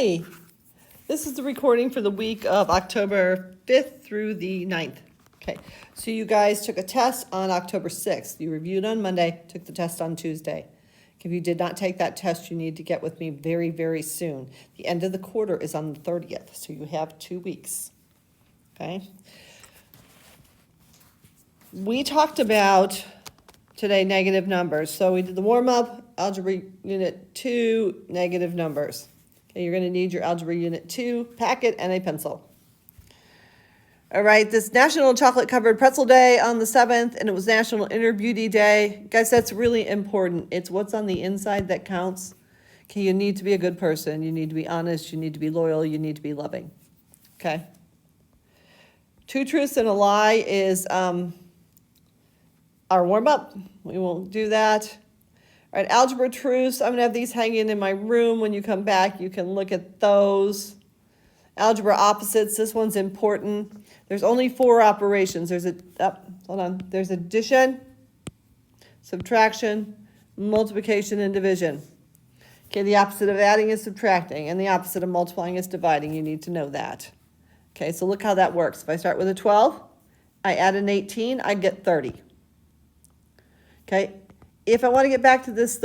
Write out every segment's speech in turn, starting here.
Hey, this is the recording for the week of October 5th through the 9th. Okay, so you guys took a test on October 6th. You reviewed on Monday, took the test on Tuesday. If you did not take that test, you need to get with me very, very soon. The end of the quarter is on the 30th, so you have 2 weeks. Okay? We talked about today negative numbers. So we did the warm-up, Algebra Unit 2, negative numbers. Okay, you're going to need your Algebra Unit 2 packet and a pencil. All right, this National Chocolate Covered Pretzel Day on the 7th, and it was National Inner Beauty Day. Guys, that's really important. It's what's on the inside that counts. Okay, you need to be a good person. You need to be honest. You need to be loyal. You need to be loving. Okay? 2 truths and a lie is our warm-up. We won't do that. All right, algebra truths. I'm going to have these hanging in my room. When you come back, you can look at those. Algebra opposites. This one's important. There's only 4 operations. There's There's addition, subtraction, multiplication, and division. Okay, the opposite of adding is subtracting, and the opposite of multiplying is dividing. You need to know that. Okay, so look how that works. If I start with a 12, I add an 18, I get 30. Okay, if I want to get back to this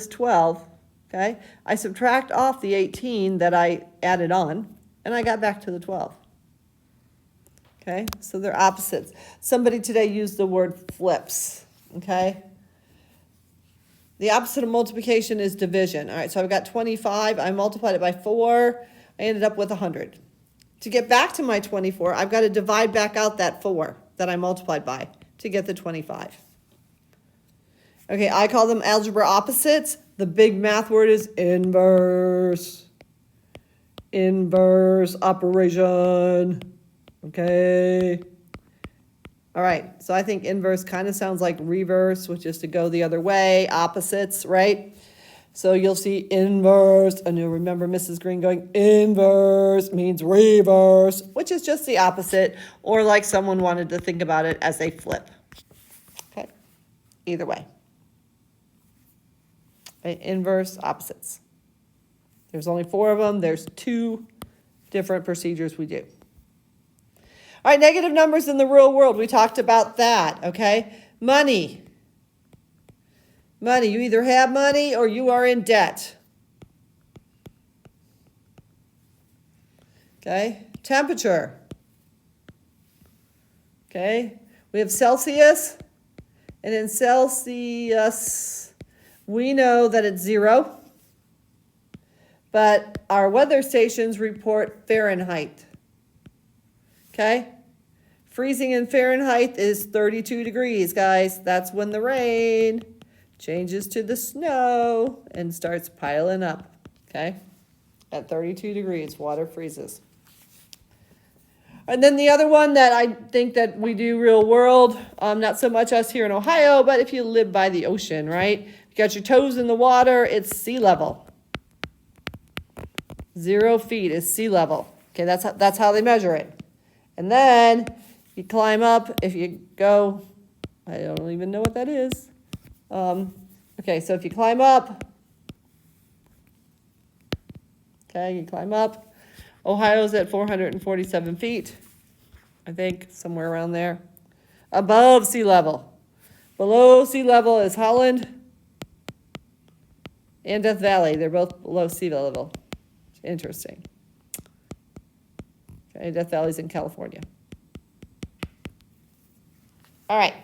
12, okay, I subtract off the 18 that I added on, and I got back to the 12. Okay, so they're opposites. Somebody today used the word flips, okay? The opposite of multiplication is division. All right, so I've got 25. I multiplied it by 4. I ended up with 100. To get back to my 24, I've got to divide back out that 4 that I multiplied by to get the 25. Okay, I call them algebra opposites. The big math word is inverse. Inverse operation. Okay. All right, so I think inverse kind of sounds like reverse, which is to go the other way, opposites, right? So you'll see inverse, and you'll remember Mrs. Green going, inverse means reverse, which is just the opposite, or like someone wanted to think about it as a flip. Okay, either way. Okay, inverse, opposites. There's only 4 of them. There's 2 different procedures we do. All right, negative numbers in the real world. We talked about that, okay? Money. Money. You either have money or you are in debt. Okay? Temperature. Okay? We have Celsius. And in Celsius, we know that it's 0. But our weather stations report Fahrenheit. Okay? Freezing in Fahrenheit is 32 degrees, guys. That's when the rain changes to the snow and starts piling up. Okay? At 32 degrees, water freezes. And then the other one that I think that we do real world, not so much us here in Ohio, but if you live by the ocean, right? You got your toes in the water, it's sea level. 0 feet is sea level. Okay, that's how they measure it. And then you climb up. If you go, I don't even know what that is. Okay, so if you climb up, okay, you climb up. Ohio's at 447 feet, I think, somewhere around there. Above sea level. Below sea level is Holland and Death Valley. They're both below sea level. Interesting. Okay, Death Valley's in California. All right,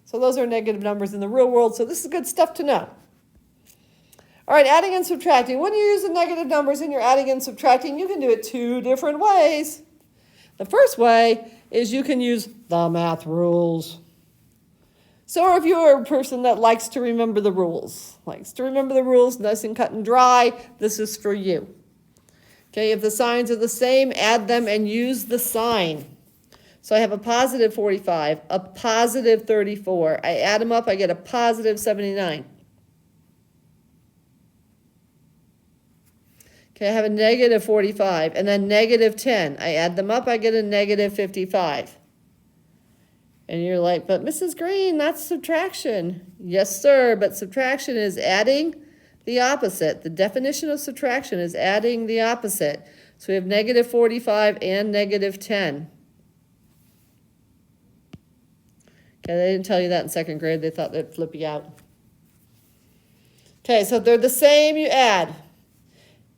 so those are negative numbers in the real world, so this is good stuff to know. All right, adding and subtracting. When you use the negative numbers and you're adding and subtracting, you can do it 2 different ways. The first way is you can use the math rules. So if you're a person that likes to remember the rules, nice and cut and dry, this is for you. Okay, if the signs are the same, add them and use the sign. So I have a positive 45, a positive 34. I add them up, I get a positive 79. Okay, I have a negative 45 and then negative 10. I add them up, I get a negative 55. And you're like, but Mrs. Green, that's subtraction. Yes, sir, but subtraction is adding the opposite. The definition of subtraction is adding the opposite. So we have negative 45 and negative 10. Okay, they didn't tell you that in second grade. They thought they'd flip you out. Okay, so if they're the same, you add.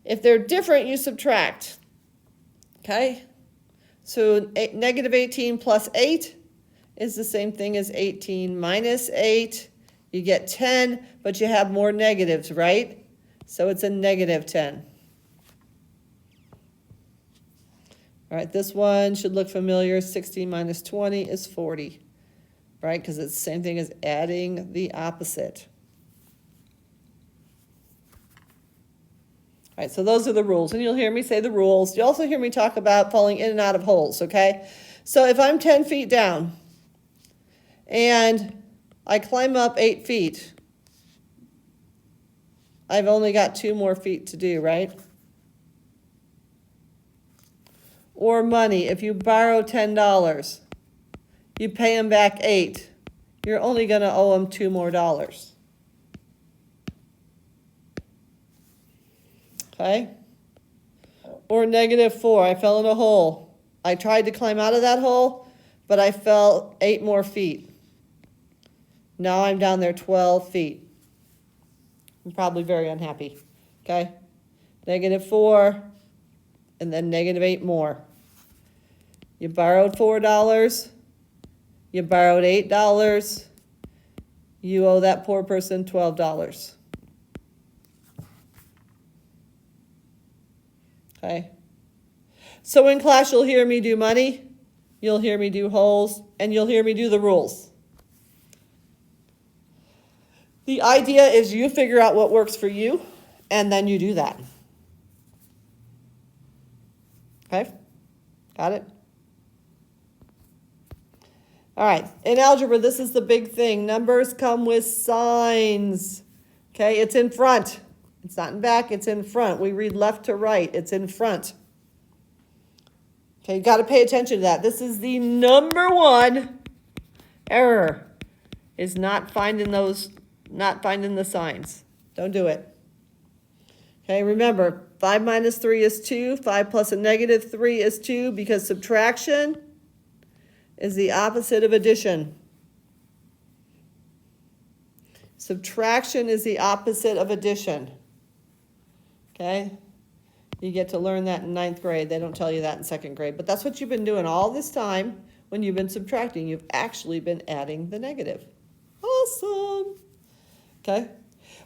If they're different, you subtract. Okay? So negative 18 plus 8 is the same thing as 18 minus 8. You get 10, but you have more negatives, right? So it's a negative 10. All right, this one should look familiar. 16 minus 20 is 40, right? Because it's the same thing as adding the opposite. All right, so those are the rules, and you'll hear me say the rules. You'll also hear me talk about falling in and out of holes, okay? So if I'm 10 feet down and I climb up 8 feet, I've only got 2 more feet to do, right? Or money, if you borrow $10, you pay them back 8, you're only going to owe them $2 more. Okay? Or negative 4, I fell in a hole. I tried to climb out of that hole, but I fell 8 more feet. Now I'm down there 12 feet. I'm probably very unhappy. Okay? Negative 4, and then negative 8 more. You borrowed $4. You borrowed $8. You owe that poor person $12. Okay? So in class, you'll hear me do money, you'll hear me do holes, and you'll hear me do the rules. The idea is you figure out what works for you, and then you do that. Okay? Got it? All right, in algebra, this is the big thing. Numbers come with signs. Okay, it's in front. It's not in back, it's in front. We read left to right, it's in front. Okay, you got to pay attention to that. This is the number one error, is not finding the signs. Don't do it. Okay, remember, 5 minus 3 is 2. 5 plus a negative 3 is 2, because subtraction is the opposite of addition. Subtraction is the opposite of addition. Okay? You get to learn that in 9th grade. They don't tell you that in 2nd grade. But that's what you've been doing all this time when you've been subtracting. You've actually been adding the negative. Awesome. Okay?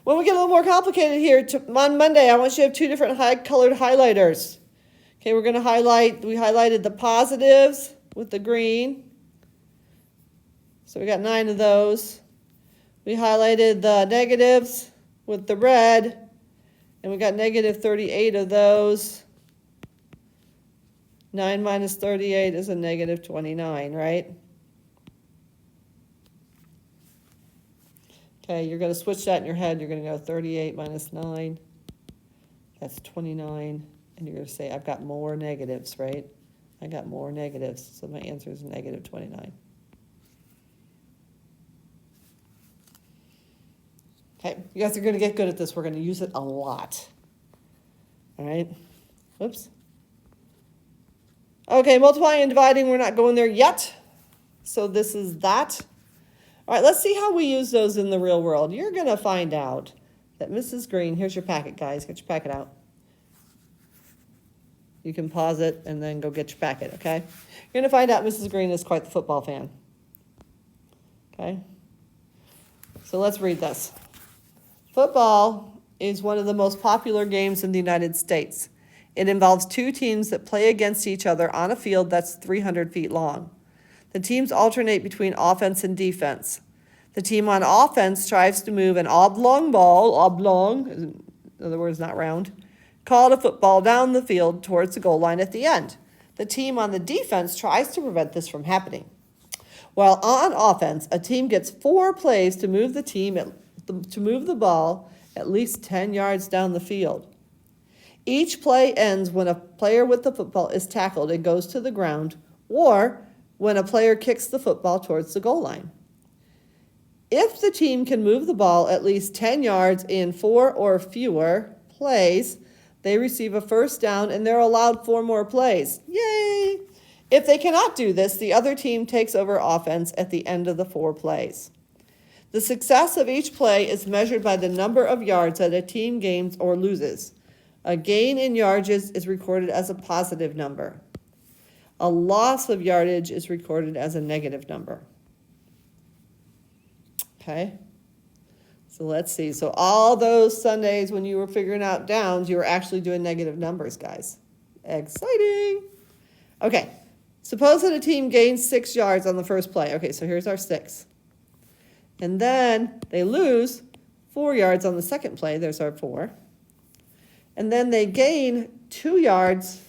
When we get a little more complicated here, on Monday, I want you to have 2 different colored highlighters. Okay, we're going to highlight, we highlighted the positives with the green. So we got 9 of those. We highlighted the negatives with the red. And we got negative 38 of those. 9 minus 38 is a negative 29, right? Okay, you're going to switch that in your head. You're going to go 38 minus 9. That's 29. And you're going to say, I've got more negatives, right? I got more negatives. So my answer is negative 29. Okay, you guys are going to get good at this. We're going to use it a lot. All right? Oops. Okay, multiplying and dividing, we're not going there yet. So this is that. All right, let's see how we use those in the real world. You're going to find out that Mrs. Green, here's your packet, guys. Get your packet out. You can pause it and then go get your packet, okay? You're going to find out Mrs. Green is quite the football fan. Okay? So let's read this. Football is one of the most popular games in the United States. It involves 2 teams that play against each other on a field that's 300 feet long. The teams alternate between offense and defense. The team on offense tries to move an oblong ball, oblong, in other words, not round, called a football down the field towards the goal line at the end. The team on the defense tries to prevent this from happening. While on offense, a team gets 4 plays to move the ball at least 10 yards down the field. Each play ends when a player with the football is tackled and goes to the ground, or when a player kicks the football towards the goal line. If the team can move the ball at least 10 yards in 4 or fewer plays, they receive a first down and they're allowed 4 more plays. Yay! If they cannot do this, the other team takes over offense at the end of the 4 plays. The success of each play is measured by the number of yards that a team gains or loses. A gain in yardages is recorded as a positive number. A loss of yardage is recorded as a negative number. Okay? So let's see. So all those Sundays when you were figuring out downs, you were actually doing negative numbers, guys. Exciting. Okay. Suppose that a team gains 6 yards on the first play. Okay, so here's our 6. And then they lose 4 yards on the second play. There's our 4. And then they gain 2 yards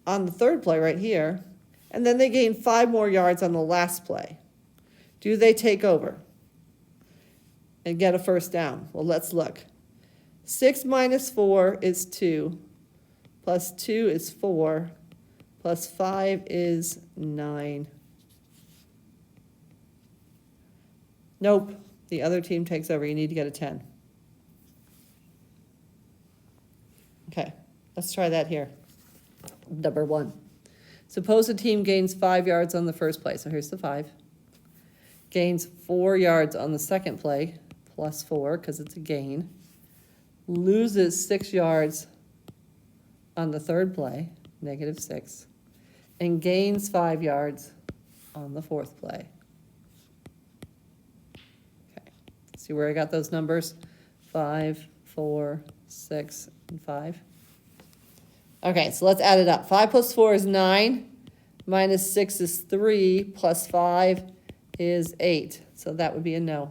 on the third play right here. And then they gain 5 more yards on the last play. Do they take over and get a first down? Well, let's look. 6 minus 4 is 2. Plus 2 is 4. Plus 5 is 9. Nope. The other team takes over. You need to get a 10. Okay. Let's try that here. Number 1. Suppose a team gains 5 yards on the first play. So here's the 5. Gains 4 yards on the second play, plus 4 because it's a gain. Loses 6 yards on the third play, negative 6. And gains 5 yards on the fourth play. Okay, see where I got those numbers? 5, 4, 6, and 5. Okay, so let's add it up. 5 plus 4 is 9, minus 6 is 3, plus 5 is 8. So that would be a no.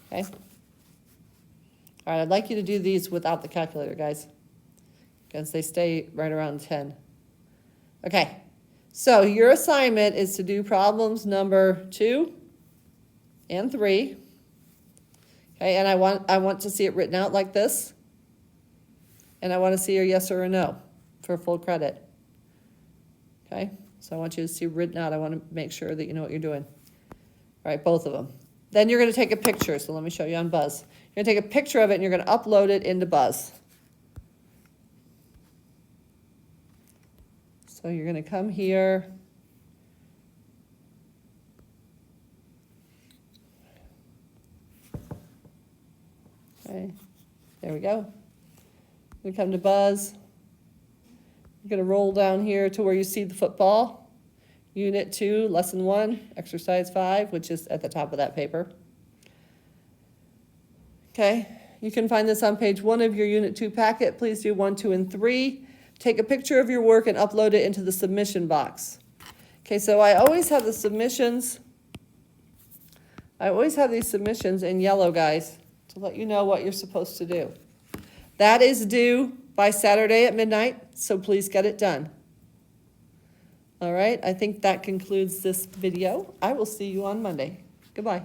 Okay? All right, I'd like you to do these without the calculator, guys, because they stay right around 10. Okay, so your assignment is to do problems number 2 and 3. Okay, and I want to see it written out like this. And I want to see a yes or a no for full credit. Okay, so I want you to see written out. I want to make sure that you know what you're doing. All right, both of them. Then you're going to take a picture. So let me show you on Buzz. You're going to take a picture of it and you're going to upload it into Buzz. So you're going to come here. Okay, there we go. We come to Buzz. You're going to roll down here to where you see the football. Unit 2, Lesson 1, Exercise 5, which is at the top of that paper. Okay, you can find this on page 1 of your Unit 2 packet. Please do 1, 2, and 3. Take a picture of your work and upload it into the submission box. Okay, so I always have the submissions. I always have these submissions in yellow, guys, to let you know what you're supposed to do. That is due by Saturday at midnight, so please get it done. All right, I think that concludes this video. I will see you on Monday. Goodbye.